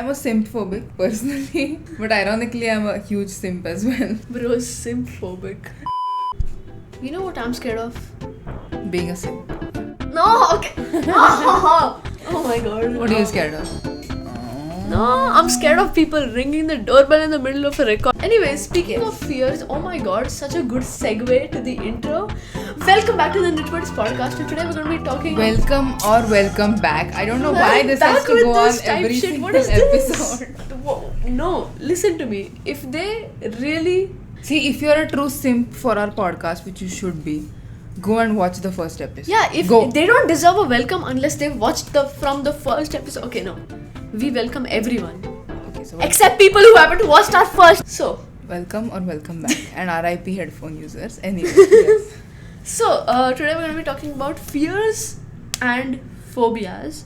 I'm a simp-phobic personally, but ironically I'm a huge simp as well. Bro, simp-phobic. You know what I'm scared of? Being a simp. No, okay. Oh my god. What are you scared of? No, I'm scared of people ringing the doorbell in the middle of a record. Anyway, speaking of fears, oh my god, such a good segue to the intro. Welcome back to the Nitwits podcast. And today we're going to be talking. Welcome back. I don't know why this has to go on every single episode. Whoa, no, listen to me. If they really. See, if you're a true simp for our podcast, which you should be, go and watch the first episode. Yeah, if they don't deserve a welcome unless they've watched from the first episode. Okay, no. We welcome everyone. Okay, so except people who haven't watched our first. So, welcome or welcome back. And RIP headphone users. Anyway, yes. So, today we're going to be talking about fears and phobias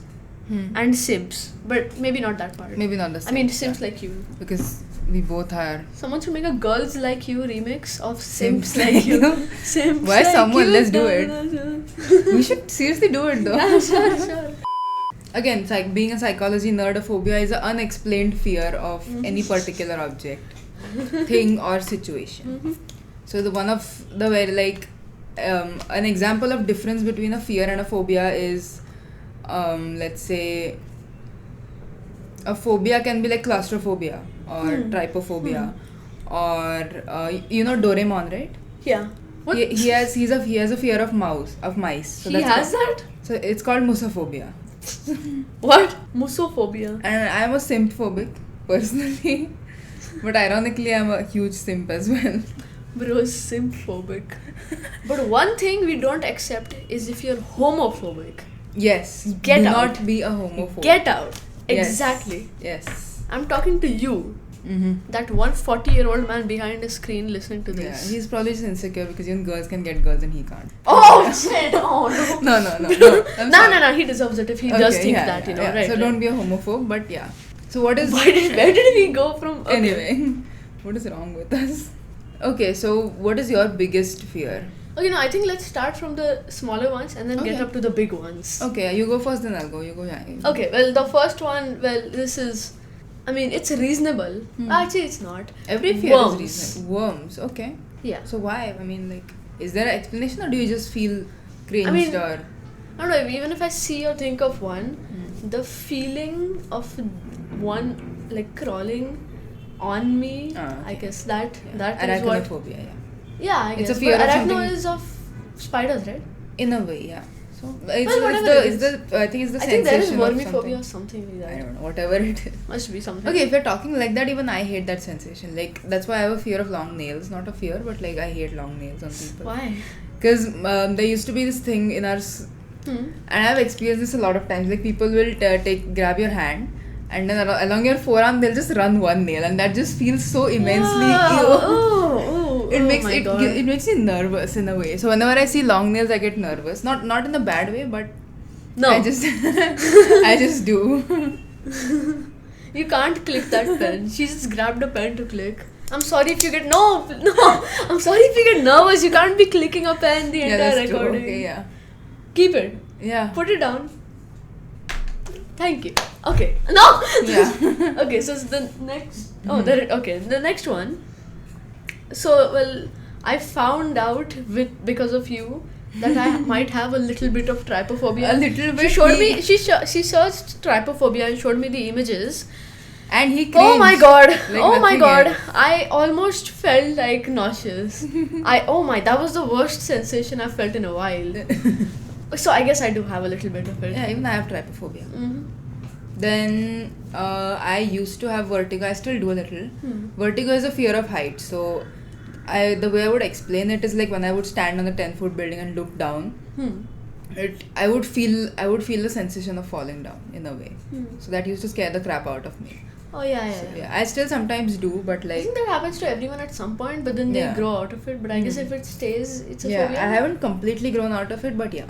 and simps. But maybe not that part. Maybe not the simps. I mean, simps like you. Because we both are. Someone should make a Girls Like You remix of Simps Like You. Simps Why like someone? you. Let's do it. We should seriously do it though. Yeah, sure. Again, being a psychology nerd, a phobia is an unexplained fear of any particular object, thing or situation. So an example of difference between a fear and a phobia is, let's say, a phobia can be like claustrophobia or trypophobia or you know Doraemon, right? Yeah. What? He has a fear of mice. So he has that? So it's called musophobia. What? Musophobia. And I'm a simp-phobic personally, but ironically I'm a huge simp as well. Bro, simp-phobic. But one thing we don't accept is if you're homophobic. Yes. Get do out. not be a homophobe. Get out. Yes. Exactly. Yes. I'm talking to you. That 140-year-old man behind the screen listening to this. Yeah, he's probably just insecure because even girls can get girls and he can't. Oh shit! Oh no. No. He deserves it if he does think that, you know, right? So don't be a homophobe, but yeah. So what is? Where did we go from? Okay. Anyway, what is wrong with us? Okay, so what is your biggest fear? Okay, no, I think let's start from the smaller ones and then get up to the big ones. Okay, you go first, then I'll go. You go. Yeah. Okay, well, the first one, this is. I mean, it's reasonable. Actually, it's not. Every fear is reasonable. Worms, okay. Yeah. So why? I mean, like, is there an explanation or do you just feel cringed or? I don't know, even if I see or think of one, the feeling of one, like, crawling on me, I guess that is what... Arachnophobia, yeah. Yeah, I guess. It's a fear of something... Arachno is of spiders, right? In a way, yeah. So I think it's the sensation. I think there is vermiphobia or something like that. I don't know, whatever it is. Must be something. Okay, if you're talking like that, even I hate that sensation. Like, that's why I have a fear of long nails. Not a fear, but like I hate long nails on people. Why? Because there used to be this thing in our... And I've experienced this a lot of times. Like, people will grab your hand and then along your forearm, they'll just run one nail. And that just feels so immensely... It makes me nervous in a way. So whenever I see long nails, I get nervous. Not in a bad way, but no. I just do. You can't click that pen. She just grabbed a pen to click. I'm sorry if you get I'm sorry if you get nervous. You can't be clicking a pen the entire recording. Okay, yeah. Keep it. Yeah. Put it down. Thank you. Okay. No. Yeah. Okay. So the next. The next one. So, well, I found out because of you that I might have a little bit of trypophobia. A little bit. She showed me. She searched trypophobia and showed me the images. And he cringed. Oh my god! Like oh my god! Else. I almost felt like nauseous. That was the worst sensation I've felt in a while. So I guess I do have a little bit of it. Yeah, even I have trypophobia. Then I used to have vertigo. I still do a little. Vertigo is a fear of heights. So the way I would explain it is like when I would stand on a 10-foot building and look down, I would feel the sensation of falling down in a way. So that used to scare the crap out of me. Oh yeah. So, yeah. I still sometimes do, but like... I think that happens to everyone at some point, but then they grow out of it. But I guess if it stays, it's a phobia. I haven't completely grown out of it, but yeah.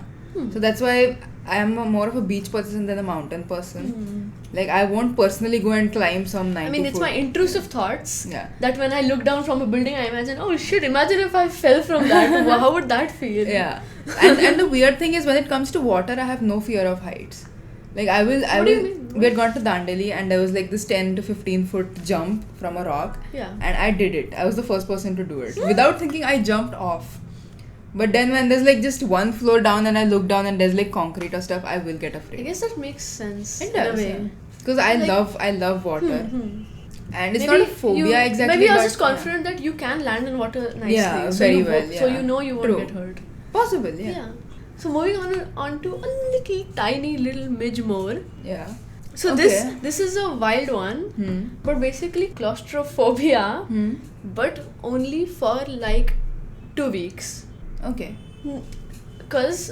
So that's why I am more of a beach person than a mountain person. Like, I won't personally go and climb some 90 I mean, it's foot. my intrusive thoughts. Yeah. That when I look down from a building, I imagine, oh shit, imagine if I fell from that. How would that feel? Yeah. And the weird thing is when it comes to water, I have no fear of heights. Like, I will... What do you mean? We had gone to Dandeli and there was like this 10 to 15 foot jump from a rock. Yeah. And I did it. I was the first person to do it. Without thinking, I jumped off. But then when there's like just one floor down and I look down and there's like concrete or stuff, I will get afraid. I guess that makes sense. It does, in a way. Because I love water. And it's Maybe not a phobia exactly. Maybe I was just confident that you can land in water nicely. Yeah, so very you well. So you know you won't True. get hurt. Possible, yeah. So moving on to a little tiny little midge more. Yeah. So Okay. this is a wild one, but basically claustrophobia, but only for like 2 weeks. Okay. Because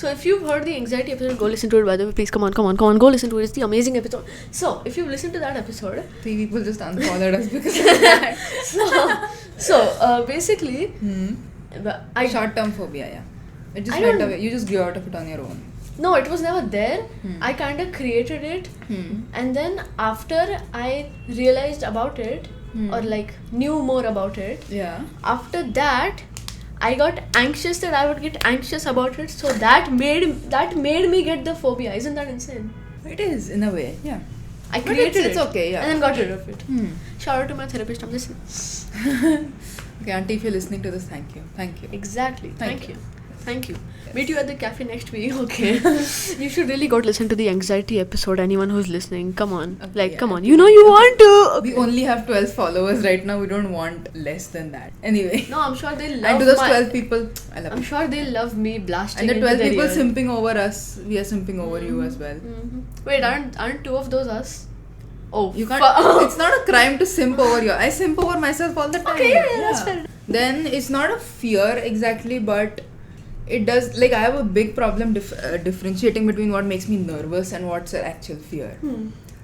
so if you've heard the anxiety episode, go listen to it. By the way, please come on, go listen to it. It's the amazing episode. So if you've listened to that episode, 3 people just unfollowed us because of that. so basically, Short-term phobia, yeah. It just I went don't- away. You just grew out of it on your own. no, it was never there. I kind of created it, and then after I realized about it, or like knew more about it, Yeah. after that I got anxious that I would get anxious about it, so that made me get the phobia. Isn't that insane? It is, in a way, yeah. I But created it's it okay, yeah. and then got rid of it. Shout out to my therapist. I'm listening. Okay, auntie, if you're listening to this, thank you. Thank you. Exactly. Thank Thank you. you. Thank you. Meet you at the cafe next week. Okay. You should really go listen to the anxiety episode. Anyone who's listening, come on. Okay, yeah. Come on. You know you want to. We only have 12 followers right now. We don't want less than that. Anyway. No, I'm sure they love And to those 12 people, I love I'm you. sure they love me blasting And the into 12 their people ear. simping over us, we are simping over you as well. Wait, aren't 2 of those us? Oh, You can't. It's not a crime to simp over you. I simp over myself all the time. Okay, yeah, that's fair. Then it's not a fear exactly, but it does. Like I have a big problem differentiating between what makes me nervous and what's an actual fear.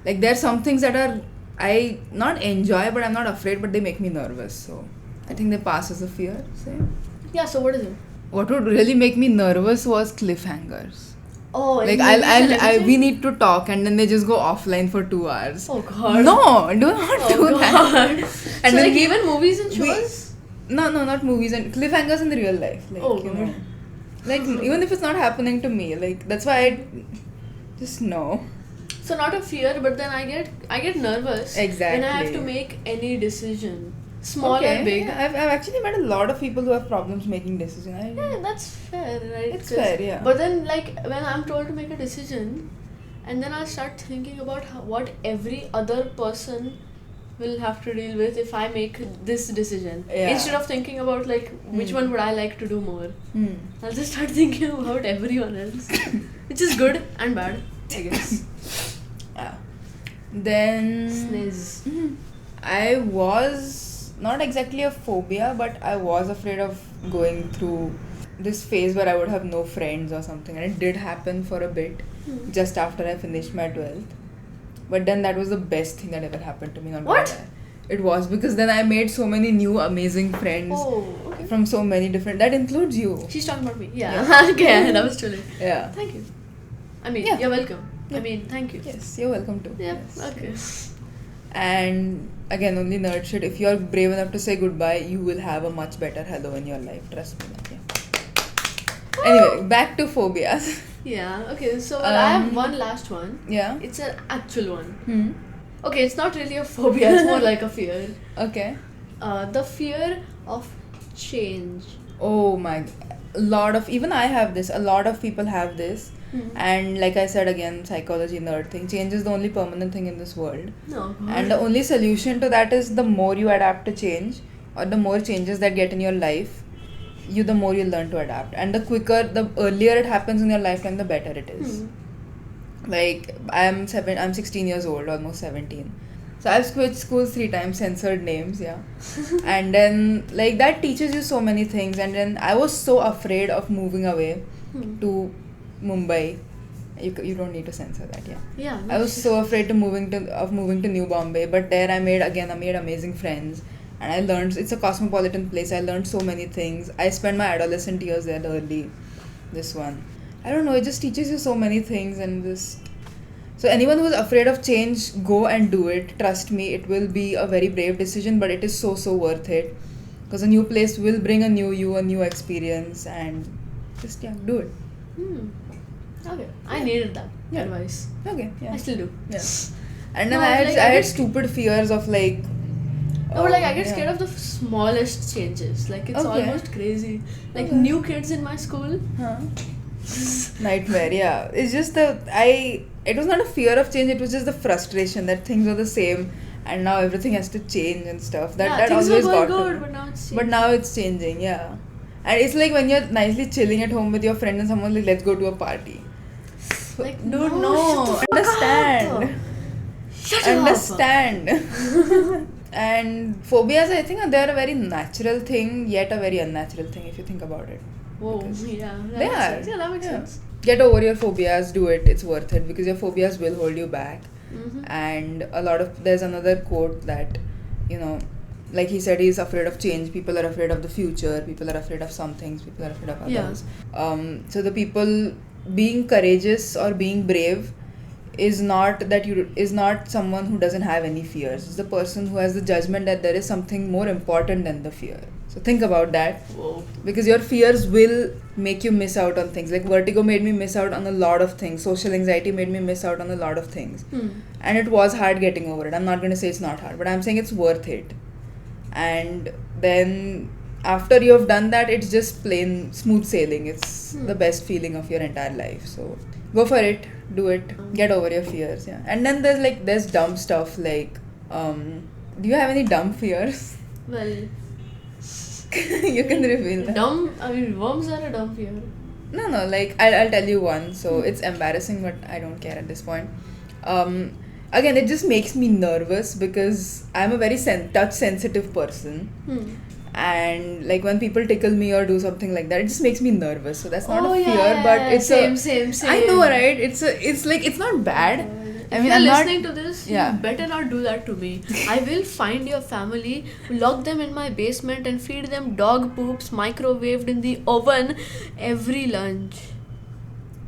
Like there are some things that are I not enjoy, but I'm not afraid, but they make me nervous. So I think they pass as a fear. Say. Yeah. So what is it? What would really make me nervous was cliffhangers. Oh, Like we need to talk, and then they just go offline for 2 hours. Oh God. No, do not do that. God. And So then like even movies and shows. No, not movies and cliffhangers in the real life. Like, Oh, you know, God. like even if it's not happening to me, like that's why I just know. So not a fear, but then I get nervous when I have Exactly. to make any decision, small Okay, or big. yeah, I've actually met a lot of people who have problems making decisions. Yeah, that's fair, right? It's fair, yeah. But then, like, when I'm told to make a decision, and then I'll start thinking about what every other person will have to deal with if I make this decision. Yeah. Instead of thinking about, like, which one would I like to do more, Hmm. I'll just start thinking about everyone else. Which is good and bad, I guess. Yeah. Then Sneeze. I was not exactly a phobia, but I was afraid of going through this phase where I would have no friends or something, and it did happen for a bit just after I finished my 12th. But then that was the best thing that ever happened to me. Not What? gonna lie. It was because then I made so many new amazing friends Oh, okay. from so many different. That includes you. She's talking about me. Yeah. Okay, that was too late. Yeah. Thank you. I mean, Yeah. you're welcome. Yeah. I mean, thank you. Yes, you're welcome too. Yeah, Yes. okay. And again, only nerd shit. If you're brave enough to say goodbye, you will have a much better hello in your life. Trust me. Yeah. Anyway, back to phobias. Yeah, okay, so I have one last one. Yeah. It's an actual one. Hmm. Okay, it's not really a phobia, it's more like a fear. Okay. The fear of change. Oh my. Even I have this. A lot of people have this. And like I said again, psychology nerd thing. Change is the only permanent thing in this world. No. And the only solution to that is the more you adapt to change, or the more changes that get in your life, the more you learn to adapt. And the earlier it happens in your lifetime, the better it is. Like I'm 16 years old, almost 17. So I've switched schools 3 times, censored names, yeah. And then like that teaches you so many things. And then I was so afraid of moving away to Mumbai. You don't need to censor that, yeah. Yeah. I was so afraid of moving to New Bombay, but there I made amazing friends, and I learned it's a cosmopolitan place. I learned so many things. I spent my adolescent years there early. This one, I don't know. It just teaches you so many things, and so anyone who is afraid of change, go and do it. Trust me, it will be a very brave decision, but it is so worth it, because a new place will bring a new you, a new experience, and just do it. Okay, I needed that Yeah. advice. Okay, yeah. I still do. Yeah. And then No, I like, had get- stupid fears of like. No, but like I get yeah. scared of the smallest changes. Like it's Okay. almost crazy. Like Okay. new kids in my school. Huh. Nightmare, yeah. It's just it was not a fear of change, it was just the frustration that things are the same and now everything has to change and stuff. That things always were got going to good, me. but now it's But now it's changing, yeah. And it's like when you're nicely chilling at home with your friend and someone like, let's go to a party. like, Dude, no, no. shut the fuck Understand. up. Shut up. Understand. And phobias, I think they're a very natural thing, yet a very unnatural thing if you think about it. Whoa, Because yeah, that they makes are. sense. Yeah, that makes Yeah. sense. Get over your phobias, do it, it's worth it because your phobias will hold you back. Mm-hmm. And there's another quote that, like he said, he's afraid of change. People are afraid of the future. People are afraid of some things. People are afraid of others. So the people being courageous or being brave is not someone who doesn't have any fears. It's the person who has the judgment that there is something more important than the fear. So think about that. Whoa. Because your fears will make you miss out on things. Like vertigo made me miss out on a lot of things. Social anxiety made me miss out on a lot of things. And it was hard getting over it. I'm not going to say it's not hard, but I'm saying it's worth it. And then after you have done that, it's just plain smooth sailing. It's the best feeling of your entire life. So go for it, do it, get over your fears. Yeah. And then there's dumb stuff like do you have any dumb fears? Well, You can reveal that. Worms are a dumb fear. No, like I'll tell you one. So it's embarrassing, but I don't care at this point. Again, it just makes me nervous because I'm a very touch sensitive person. And like when people tickle me or do something like that, it just makes me nervous. So that's not a fear, but it's same. I know, right? It's not bad. I mean, if you're I'm listening to this, Yeah. you better not do that to me. I will find your family, lock them in my basement and feed them dog poops microwaved in the oven every lunch.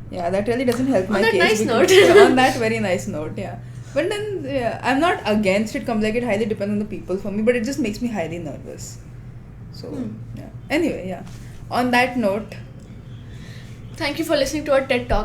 Yeah, that really doesn't help my that case. nice because- note. on that very nice note, yeah. But then, yeah, I'm not against it. It highly depends on the people for me, but it just makes me highly nervous. So, yeah. Anyway, yeah. On that note, Thank you for listening to our TED Talk.